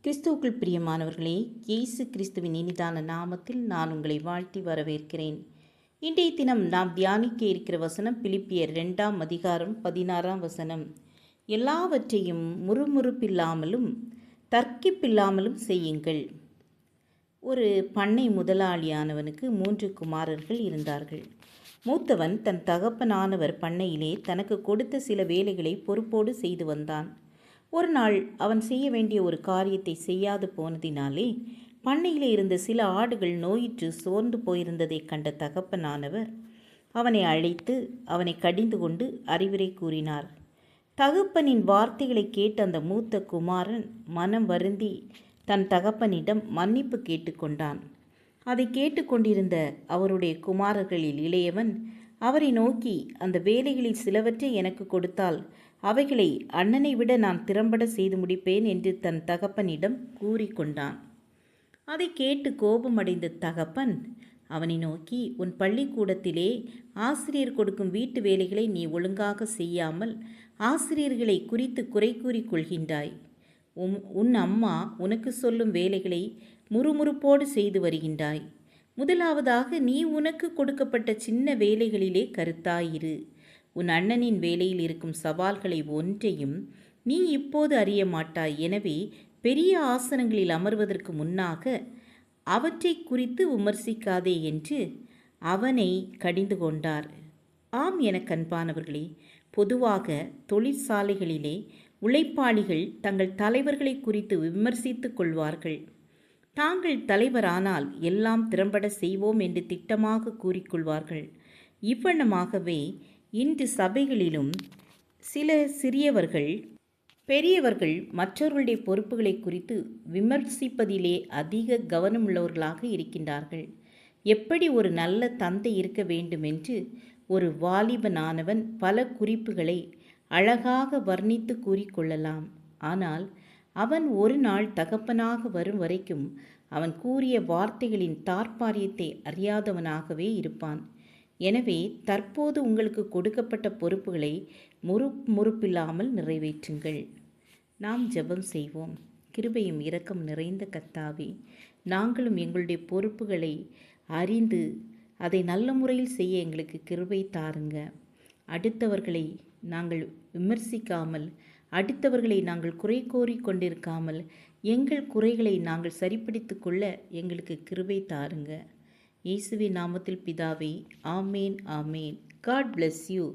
கிறிஸ்துவுக்குள் பிரியமானவர்களே, இயேசு கிறிஸ்துவின் இனிதான நாமத்தில் நான் உங்களை வாழ்த்தி வரவேற்கிறேன். இன்றைய தினம் நாம் தியானிக்க இருக்கிற வசனம் பிலிப்பியர் 2:16. எல்லாவற்றையும் முறுமுறுப்பில்லாமலும் தர்க்கிப்பில்லாமலும் செய்யுங்கள். ஒரு பண்ணை முதலாளியானவனுக்கு 3 குமாரர்கள் இருந்தார்கள். மூத்தவன் தன் தகப்பனானவர் பண்ணையிலே தனக்கு கொடுத்த சில வேலைகளை பொறுப்போடு செய்து வந்தான். ஒரு நாள் அவன் செய்ய வேண்டிய ஒரு காரியத்தை செய்யாது போனதினாலே பண்ணையிலே இருந்த சில ஆடுகள் நோயிற்று சோர்ந்து போயிருந்ததை கண்ட தகப்பனானவர் அவனை அழைத்து அவனை கடிந்து கொண்டு அறிவுரை கூறினார். தகப்பனின் வார்த்தைகளை கேட்ட அந்த மூத்த குமாரன் மனம் வருந்தி தன் தகப்பனிடம் மன்னிப்பு கேட்டுக்கொண்டான். அதை கேட்டுக்கொண்டிருந்த அவருடைய குமாரர்களில் இளையவன் அவரை நோக்கி, அந்த வேலைகளில் சிலவற்றை எனக்கு கொடுத்தால் அவைகளை அண்ணனை விட நான் திறம்பட செய்து முடிப்பேன் என்று தன் தகப்பனிடம் கூறிக்கொண்டான். அதை கேட்டு கோபமடைந்த தகப்பன் அவனை நோக்கி, உன் பள்ளிக்கூடத்திலே ஆசிரியர் கொடுக்கும் வீட்டு வேலைகளை நீ ஒழுங்காக செய்யாமல் ஆசிரியர்களை குறித்து குறை கூறி கொள்கின்றாய். உன் அம்மா உனக்கு சொல்லும் வேலைகளை முறுமுறுப்போடு செய்து வருகின்றாய். முதலாவதாக நீ உனக்கு கொடுக்கப்பட்ட சின்ன வேலைகளிலே கருத்தாயிரு. உன் அண்ணனின் வேலையில் இருக்கும் சவால்களை ஒன்றையும் நீ இப்போது அறிய மாட்டாய். எனவே பெரிய ஆசனங்களில் அமர்வதற்கு முன்னாக அவற்றை குறித்து விமர்சிக்காதே என்று அவனை கடிந்து கொண்டார். ஆம், எனக்கு அன்பானவர்களே, பொதுவாக தொழிற்சாலைகளிலே உழைப்பாளிகள் தங்கள் தலைவர்களை குறித்து விமர்சித்து கொள்வார்கள். தாங்கள் தலைவரானால் எல்லாம் திறம்பட செய்வோம் என்று திட்டமாக கூறிக்கொள்வார்கள். இவ்வண்ணமாகவே இன்று சபைகளிலும் சில சிறியவர்கள் பெரியவர்கள் மற்றவர்களுடைய பொறுப்புகளை குறித்து விமர்சிப்பதிலே அதிக கவனமுள்ளவர்களாக இருக்கின்றார்கள். எப்படி ஒரு நல்ல தந்தை இருக்க வேண்டும் என்று ஒரு வாலிபனானவன் பல குறிப்புகளை அழகாக வர்ணித்து கூறிக்கொள்ளலாம். ஆனால் அவன் ஒரு நாள் தகப்பனாக வரும் வரைக்கும் அவன் கூறிய வார்த்தைகளின் தார்ப்பாரியத்தை அறியாதவனாகவே இருப்பான். எனவே தற்போது உங்களுக்கு கொடுக்கப்பட்ட பொறுப்புகளை முறுப்பில்லாமல் நிறைவேற்றுங்கள். நாம் ஜெபம் செய்வோம். கிருபையும் இரக்கம் நிறைந்த கர்த்தாவே, நாங்களும் எங்களுடைய பொறுப்புகளை அறிந்து அதை நல்ல முறையில் செய்ய எங்களுக்கு கிருபை தாருங்க. அடுத்தவர்களை நாங்கள் விமர்சிக்காமல், அடுத்தவர்களை நாங்கள் குறை கோரி கொண்டிருக்காமல், எங்கள் குறைகளை நாங்கள் சரிப்படுத்தி கொள்ள எங்களுக்கு கிருபை தாருங்க. இயேசுவின் நாமத்தில் பிதாவே, ஆமேன் ஆமேன். God bless you.